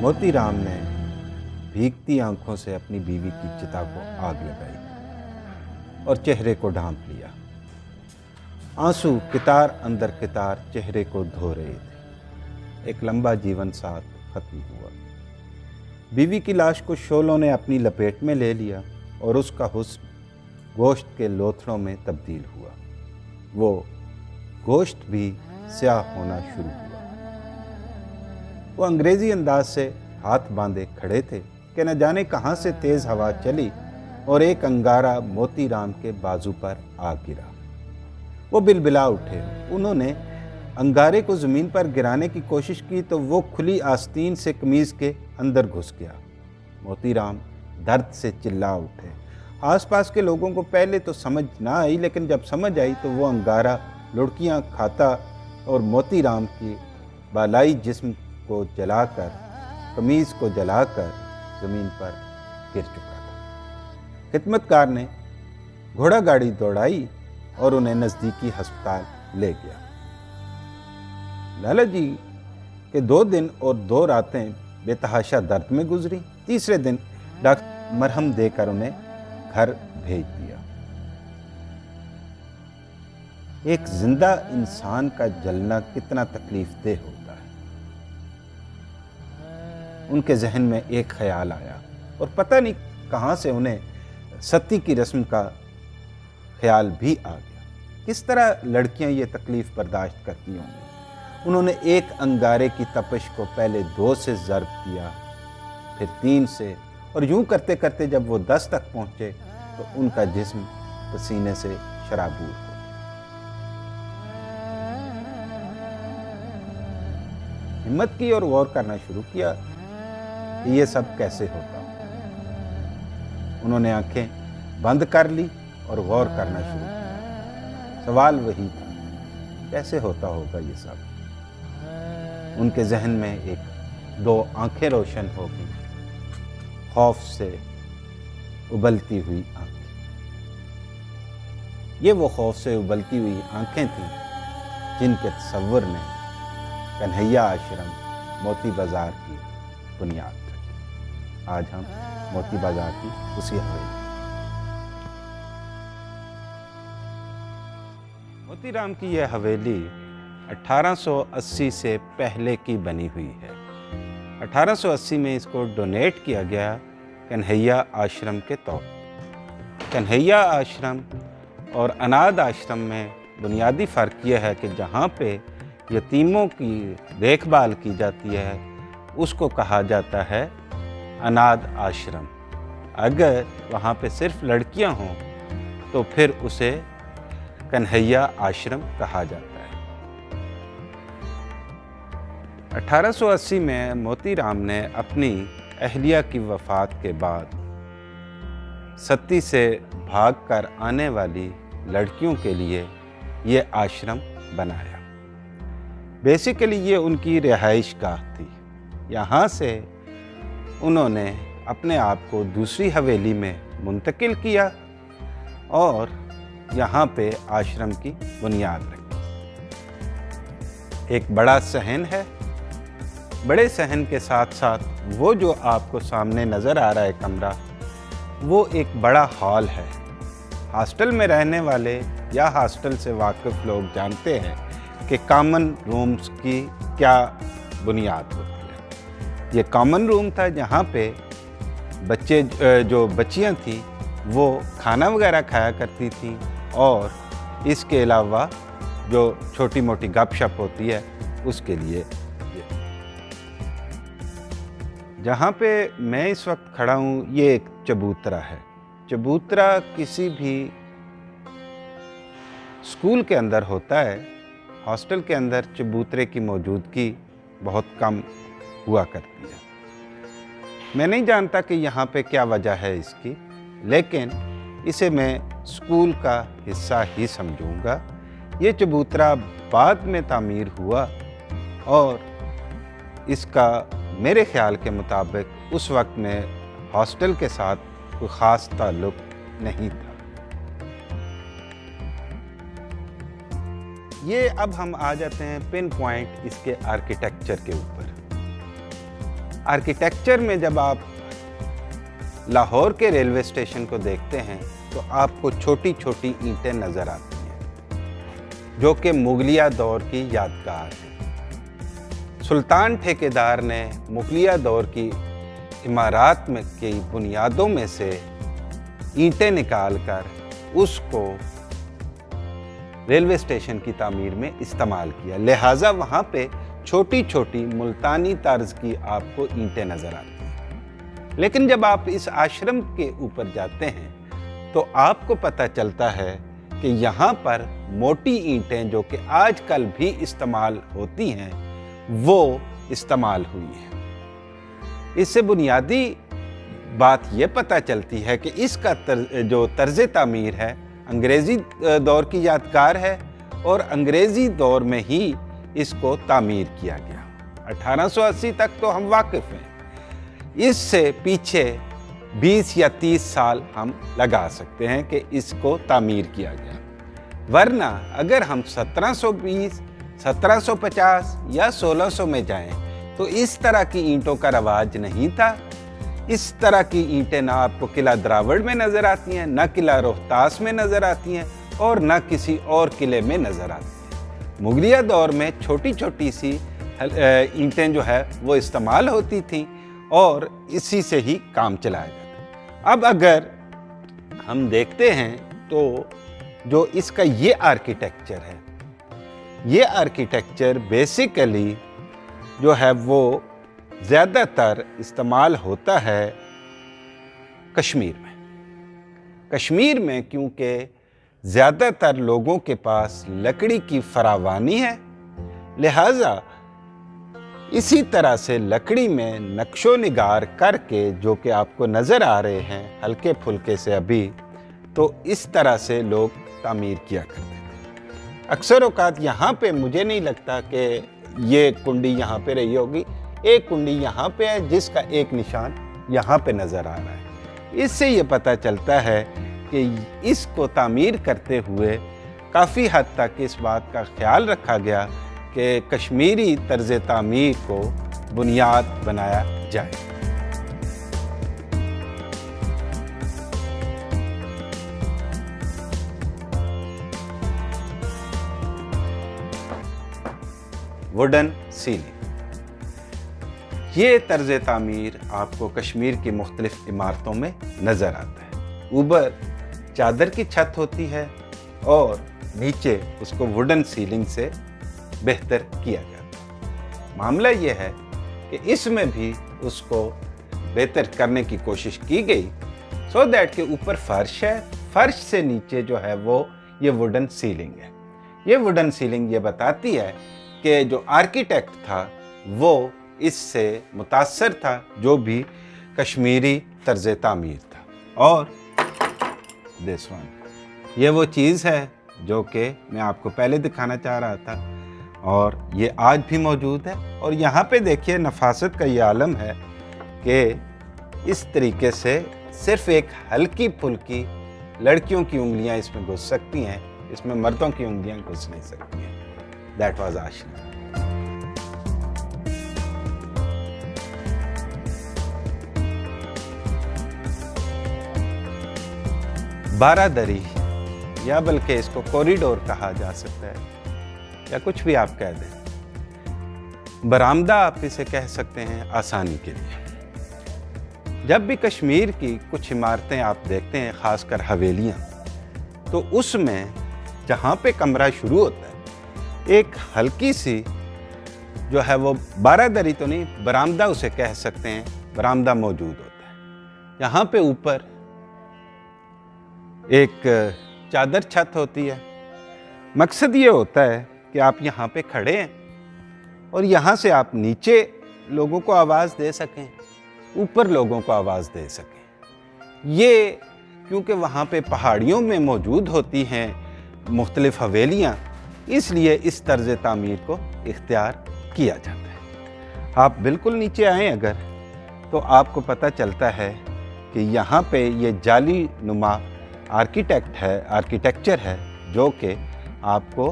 मोतीराम ने भीगती आंखों से अपनी बीवी की चिता को आग लगाई और चेहरे को ढांप लिया। आंसू कितार अंदर कितार चेहरे को धो रहे थे। एक लंबा जीवन साथ खत्म हुआ। बीवी की लाश को शोलों ने अपनी लपेट में ले लिया और उसका हुस्न गोश्त के लोथड़ों में तब्दील हुआ। वो गोश्त भी स्याह होना शुरू हुआ। वो अंग्रेजी अंदाज से हाथ बांधे खड़े थे कि न जाने कहाँ से तेज हवा चली और एक अंगारा मोतीराम के बाजू पर आ गिरा। वो बिलबिला उठे। उन्होंने अंगारे को ज़मीन पर गिराने की कोशिश की तो वो खुली आस्तीन से कमीज़ के अंदर घुस गया। मोतीराम दर्द से चिल्ला उठे। आसपास के लोगों को पहले तो समझ ना आई, लेकिन जब समझ आई तो वो अंगारा लुढ़कियां खाता और मोतीराम की बालाई जिस्म को जलाकर, कमीज़ को जलाकर ज़मीन पर गिर चुका था। खिदमतकार ने घोड़ा गाड़ी दौड़ाई और उन्हें नज़दीकी अस्पताल ले गया। लाला जी के 2 दिन और 2 रातें बेतहाशा दर्द में गुजरी। तीसरे दिन डॉक्टर मरहम देकर उन्हें घर भेज दिया। एक जिंदा इंसान का जलना कितना तकलीफदेह होता है। उनके जहन में एक ख्याल आया और पता नहीं कहां से उन्हें सती की रस्म का ख्याल भी आ गया। किस तरह लड़कियां ये तकलीफ बर्दाश्त करती होंगी। उन्होंने एक अंगारे की तपिश को पहले 2 से ज़र्ब किया, फिर 3 से, और यूं करते करते जब वो 10 तक पहुंचे तो उनका जिस्म पसीने से शराबूर हो। हिम्मत की और गौर करना शुरू किया कि ये सब कैसे होता। उन्होंने आंखें बंद कर ली और गौर करना शुरू किया। सवाल वही था, कैसे होता होगा ये सब। उनके जहन में एक 2 आंखें रोशन हो गई, खौफ से उबलती हुई आंखें। ये वो खौफ से उबलती हुई आंखें थीं जिनके तसव्वुर ने कन्हैया आश्रम मोती बाजार की बुनियाद रखी। आज हम मोती बाजार की उसी हवेली। मोतीराम की यह हवेली 1880 से पहले की बनी हुई है। 1880 में इसको डोनेट किया गया कन्हैया आश्रम के तौर पर। कन्हैया आश्रम और अनाथ आश्रम में बुनियादी फ़र्क यह है कि जहाँ पे यतीमों की देखभाल की जाती है उसको कहा जाता है अनाथ आश्रम। अगर वहाँ पे सिर्फ लड़कियाँ हों तो फिर उसे कन्हैया आश्रम कहा जाता है। 1880 में मोतीराम ने अपनी अहलिया की वफ़ात के बाद सती से भागकर आने वाली लड़कियों के लिए ये आश्रम बनाया। बेसिकली ये उनकी रिहाइश गाह थी। यहाँ से उन्होंने अपने आप को दूसरी हवेली में मुंतकिल किया और यहाँ पे आश्रम की बुनियाद रखी। एक बड़ा सहन है। बड़े सहन के साथ साथ वो जो आपको सामने नज़र आ रहा है कमरा, वो एक बड़ा हॉल है। हॉस्टल में रहने वाले या हॉस्टल से वाकिफ़ लोग जानते हैं कि कॉमन रूम्स की क्या बुनियाद होती है। ये कॉमन रूम था जहाँ पे बच्चे जो बच्चियाँ थीं वो खाना वगैरह खाया करती थीं और इसके अलावा जो छोटी मोटी गपशप होती है उसके लिए। जहाँ पे मैं इस वक्त खड़ा हूँ ये एक चबूतरा है। चबूतरा किसी भी स्कूल के अंदर होता है। हॉस्टल के अंदर चबूतरे की मौजूदगी बहुत कम हुआ करती है। मैं नहीं जानता कि यहाँ पे क्या वजह है इसकी, लेकिन इसे मैं स्कूल का हिस्सा ही समझूंगा। ये चबूतरा बाद में तामीर हुआ और इसका मेरे ख्याल के मुताबिक उस वक्त में हॉस्टल के साथ कोई ख़ास ताल्लुक़ नहीं था। ये अब हम आ जाते हैं पिन पॉइंट इसके आर्किटेक्चर के ऊपर। आर्किटेक्चर में जब आप लाहौर के रेलवे स्टेशन को देखते हैं तो आपको छोटी छोटी ईंटें नज़र आती हैं जो कि मुगलिया दौर की यादगार है। सुल्तान ठेकेदार ने मुगलिया दौर की इमारत में की बुनियादों में से ईंटें निकालकर उसको रेलवे स्टेशन की तामीर में इस्तेमाल किया, लिहाजा वहाँ पे छोटी छोटी मुल्तानी तर्ज की आपको ईंटें नज़र आती हैं। लेकिन जब आप इस आश्रम के ऊपर जाते हैं तो आपको पता चलता है कि यहाँ पर मोटी ईंटें जो कि आजकल भी इस्तेमाल होती हैं वो इस्तेमाल हुई हैं। इससे बुनियादी बात ये पता चलती है कि इसका जो तर्ज तामीर है अंग्रेज़ी दौर की यादगार है और अंग्रेज़ी दौर में ही इसको तामीर किया गया। 1880 तक तो हम वाकिफ़ हैं, इससे पीछे 20 या 30 साल हम लगा सकते हैं कि इसको तामीर किया गया, वरना अगर हम 1720, 1750 या 1600 में जाएं तो इस तरह की ईंटों का रवाज नहीं था। इस तरह की ईंटें ना आपको किला द्रावड़ में नज़र आती हैं, ना किला रोहतास में नज़र आती हैं और ना किसी और किले में नज़र आती हैं। मुगलिया दौर में छोटी छोटी सी ईंटें जो है वो इस्तेमाल होती थीं और इसी से ही काम चलाया जाता। अब अगर हम देखते हैं तो जो इसका ये आर्किटेक्चर है, ये आर्किटेक्चर बेसिकली जो है वो ज़्यादातर इस्तेमाल होता है कश्मीर में। कश्मीर में क्योंकि ज़्यादातर लोगों के पास लकड़ी की फरावानी है, लिहाजा इसी तरह से लकड़ी में नक्शो निगार करके जो कि आपको नज़र आ रहे हैं हल्के फुल्के से अभी, तो इस तरह से लोग तामीर किया करते थे। अक्सर औकात यहाँ पे मुझे नहीं लगता कि ये कुंडी यहाँ पे रही होगी, एक कुंडी यहाँ पे है जिसका एक निशान यहाँ पे नज़र आ रहा है। इससे ये पता चलता है कि इसको तामीर करते हुए काफ़ी हद तक इस बात का ख्याल रखा गया कि कश्मीरी तर्ज तामीर को बुनियाद बनाया जाए। वुडन सीलिंग, ये तर्ज तामीर आपको कश्मीर की मुख्तलिफ इमारतों में नज़र आता है। ऊपर चादर की छत होती है और नीचे उसको वुडन सीलिंग से बेहतर किया जाता है। मामला ये है कि इसमें भी उसको बेहतर करने की कोशिश की गई सो दैट के ऊपर फर्श है, फर्श से नीचे जो है वो ये वुडन सीलिंग है। ये वुडन सीलिंग ये बताती है कि जो आर्किटेक्ट था वो इससे मुतासर था, जो भी कश्मीरी तर्ज तामीर था। और दिस वन, ये वो चीज़ है जो कि मैं आपको पहले दिखाना चाह रहा था और ये आज भी मौजूद है। और यहाँ पे देखिए नफासत का ये आलम है कि इस तरीके से सिर्फ एक हल्की फुल्की लड़कियों की उंगलियाँ इसमें घुस सकती हैं, इसमें मर्दों की उंगलियाँ घुस नहीं सकती हैं। दैट वाज आशना। बारादरी या बल्कि इसको कॉरिडोर कहा जा सकता है या कुछ भी आप कह दें। बरामदा आप इसे कह सकते हैं आसानी के लिए। जब भी कश्मीर की कुछ इमारतें आप देखते हैं, ख़ासकर हवेलियाँ, तो उसमें जहाँ पे कमरा शुरू होता है एक हल्की सी जो है वो बारादरी तो नहीं, बरामदा उसे कह सकते हैं, बरामदा मौजूद होता है। यहाँ पे ऊपर एक चादर छत होती है। मकसद ये होता है कि आप यहाँ पे खड़े हैं और यहाँ से आप नीचे लोगों को आवाज़ दे सकें, ऊपर लोगों को आवाज़ दे सकें। ये क्योंकि वहाँ पे पहाड़ियों में मौजूद होती हैं मुख्तलिफ हवेलियाँ, इसलिए इस तर्ज तामीर को इख्तियार किया जाता है। आप बिल्कुल नीचे आएँ अगर, तो आपको पता चलता है कि यहाँ पे ये जाली नुमा आर्किटेक्चर है जो कि आपको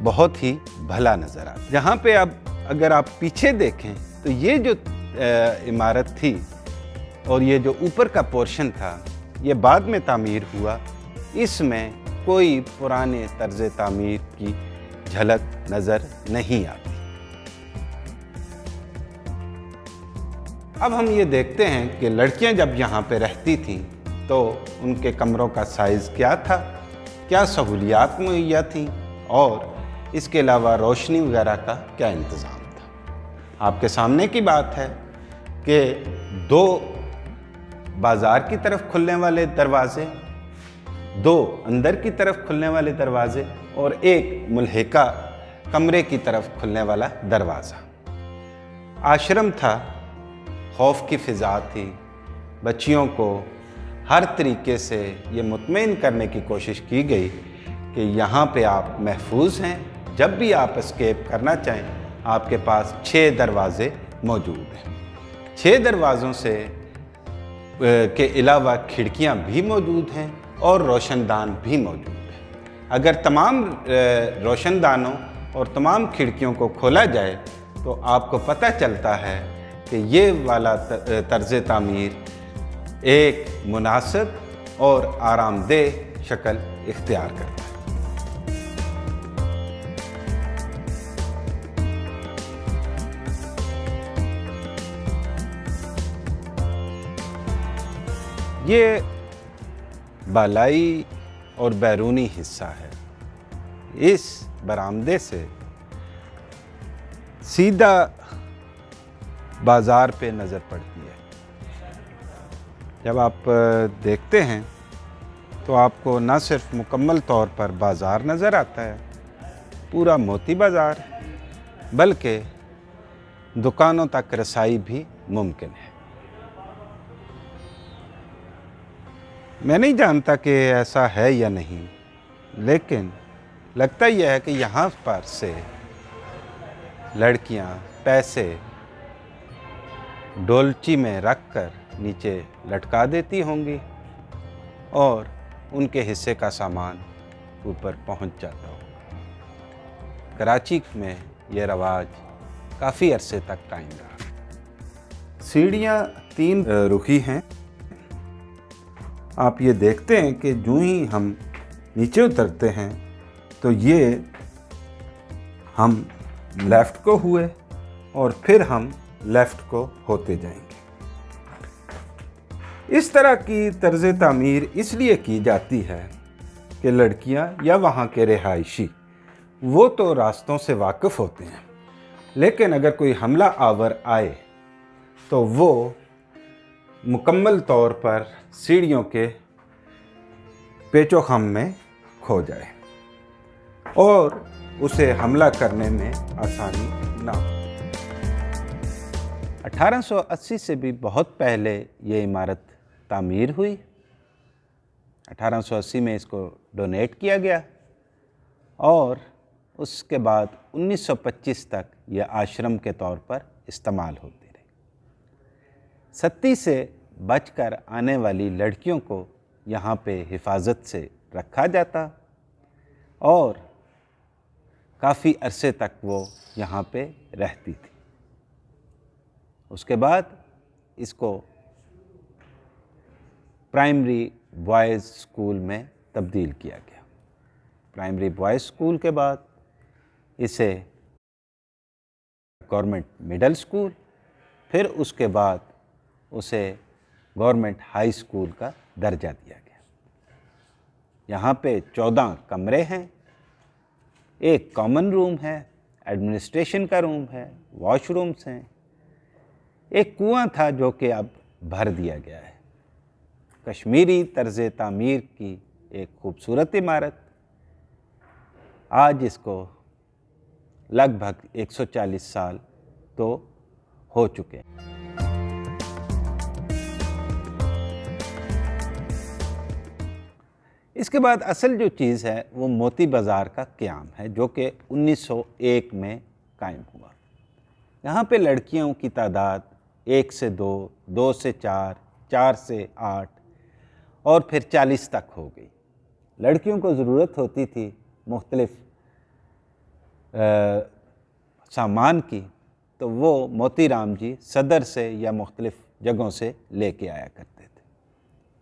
बहुत ही भला नज़र आता है। जहाँ पे अब अगर आप पीछे देखें तो ये जो इमारत थी और ये जो ऊपर का पोर्शन था ये बाद में तामीर हुआ, इसमें कोई पुराने तर्ज तामीर की झलक नज़र नहीं आती। अब हम ये देखते हैं कि लड़कियां जब यहाँ पे रहती थीं तो उनके कमरों का साइज़ क्या था, क्या सहूलियात मुहैया थीं और इसके अलावा रोशनी वगैरह का क्या इंतज़ाम था। आपके सामने की बात है कि 2 बाज़ार की तरफ खुलने वाले दरवाज़े, 2 अंदर की तरफ खुलने वाले दरवाज़े और एक मुल्हिका कमरे की तरफ खुलने वाला दरवाज़ा। आश्रम था, खौफ की फ़िज़ा थी, बच्चियों को हर तरीके से ये मुतमईन करने की कोशिश की गई कि यहाँ पे आप महफूज हैं, जब भी आप एस्केप करना चाहें आपके पास 6 दरवाज़े मौजूद हैं। 6 दरवाज़ों से के अलावा खिड़कियाँ भी मौजूद हैं और रोशनदान भी मौजूद हैं। अगर तमाम रोशनदानों और तमाम खिड़कियों को खोला जाए तो आपको पता चलता है कि ये वाला तर्ज तामीर एक मुनासिब और आरामदेह शक्ल इख्तियार करता है। ये बालाई और बैरूनी हिस्सा है। इस बरामदे से सीधा बाज़ार पे नज़र पड़ती है। जब आप देखते हैं तो आपको न सिर्फ मुकम्मल तौर पर बाज़ार नज़र आता है, पूरा मोती बाज़ार, बल्कि दुकानों तक रसाई भी मुमकिन है। मैं नहीं जानता कि ऐसा है या नहीं, लेकिन लगता यह है कि यहाँ पर से लड़कियाँ पैसे डोलची में रख कर नीचे लटका देती होंगी और उनके हिस्से का सामान ऊपर पहुँच जाता होगा। कराची में यह रवाज काफ़ी अरसे तक कायम रहा। सीढ़ियाँ 3 रुखी हैं। आप ये देखते हैं कि जो ही हम नीचे उतरते हैं तो ये हम लेफ़्ट को हुए और फिर हम लेफ़्ट को होते जाएंगे। इस तरह की तर्ज तामीर इसलिए की जाती है कि लड़कियां या वहाँ के रिहायशी वो तो रास्तों से वाकिफ़ होते हैं, लेकिन अगर कोई हमला आवर आए तो वो मुकम्मल तौर पर सीढ़ियों के पेचो खम में खो जाए और उसे हमला करने में आसानी ना हो। 1880 से भी बहुत पहले ये इमारत तामीर हुई। 1880 में इसको डोनेट किया गया और उसके बाद 1925 तक यह आश्रम के तौर पर इस्तेमाल होती रही। सत्ती से बचकर आने वाली लड़कियों को यहाँ पे हिफाजत से रखा जाता और काफ़ी अरसे तक वो यहाँ पे रहती थी। उसके बाद इसको प्राइमरी बॉयज़ स्कूल में तब्दील किया गया। प्राइमरी बॉयज़ स्कूल के बाद इसे गवर्नमेंट मिडिल स्कूल, फिर उसके बाद उसे गवर्नमेंट हाई स्कूल का दर्जा दिया गया। यहाँ पे 14 कमरे हैं, एक कॉमन रूम है, एडमिनिस्ट्रेशन का रूम है, वॉशरूम्स हैं, एक कुआं था जो कि अब भर दिया गया है। कश्मीरी तर्ज तामीर की एक खूबसूरत इमारत, आज इसको लगभग 140 साल तो हो चुके हैं। इसके बाद असल जो चीज़ है वो मोती बाज़ार का क़याम है, जो कि 1901 में कायम हुआ। यहाँ पे लड़कियों की तादाद 1 से 2, 2 से 4, 4 से 8 और फिर 40 तक हो गई। लड़कियों को ज़रूरत होती थी मुख्तलिफ़ सामान की, तो वो मोतीराम जी सदर से या मुख्तलिफ़ जगहों से लेके आया करते थे।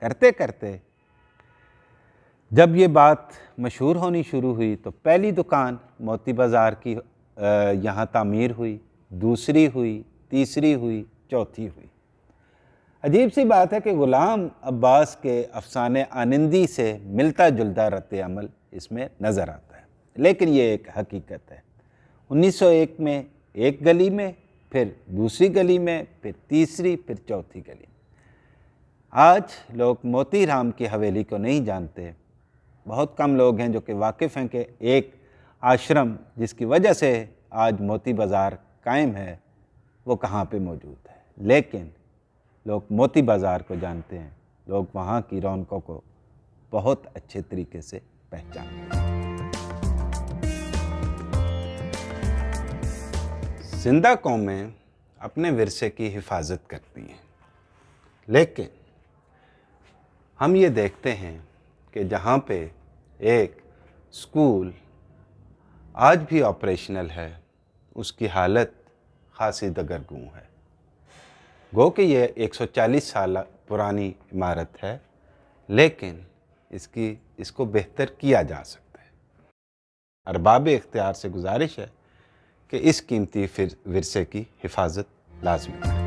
करते करते जब ये बात मशहूर होनी शुरू हुई तो पहली दुकान मोती बाज़ार की यहाँ तामीर हुई, दूसरी हुई, तीसरी हुई, चौथी हुई। अजीब सी बात है कि ग़ुलाम अब्बास के अफ़साने आनंदी से मिलता जुलता रद्द अमल इसमें नज़र आता है, लेकिन ये एक हकीकत है। 1901 में एक गली में, फिर दूसरी गली में, फिर तीसरी, फिर चौथी गली। आज लोग मोतीराम की हवेली को नहीं जानते। बहुत कम लोग हैं जो कि वाकिफ़ हैं कि एक आश्रम जिसकी वजह से आज मोती बाज़ार कायम है वो कहाँ पे मौजूद है। लेकिन लोग मोती बाज़ार को जानते हैं, लोग वहाँ की रौनकों को बहुत अच्छे तरीके से पहचानते हैं। ज़िंदा कौमें अपने विरसे की हिफाजत करती हैं, लेकिन हम ये देखते हैं कि जहाँ पे एक स्कूल आज भी ऑपरेशनल है उसकी हालत खासी दगरगूं है। गो कि ये 140 साल पुरानी इमारत है, लेकिन इसको बेहतर किया जा सकता है। अरबाब इख्तियार से गुजारिश है कि इस कीमती विरसे की हिफाजत लाजमी करें।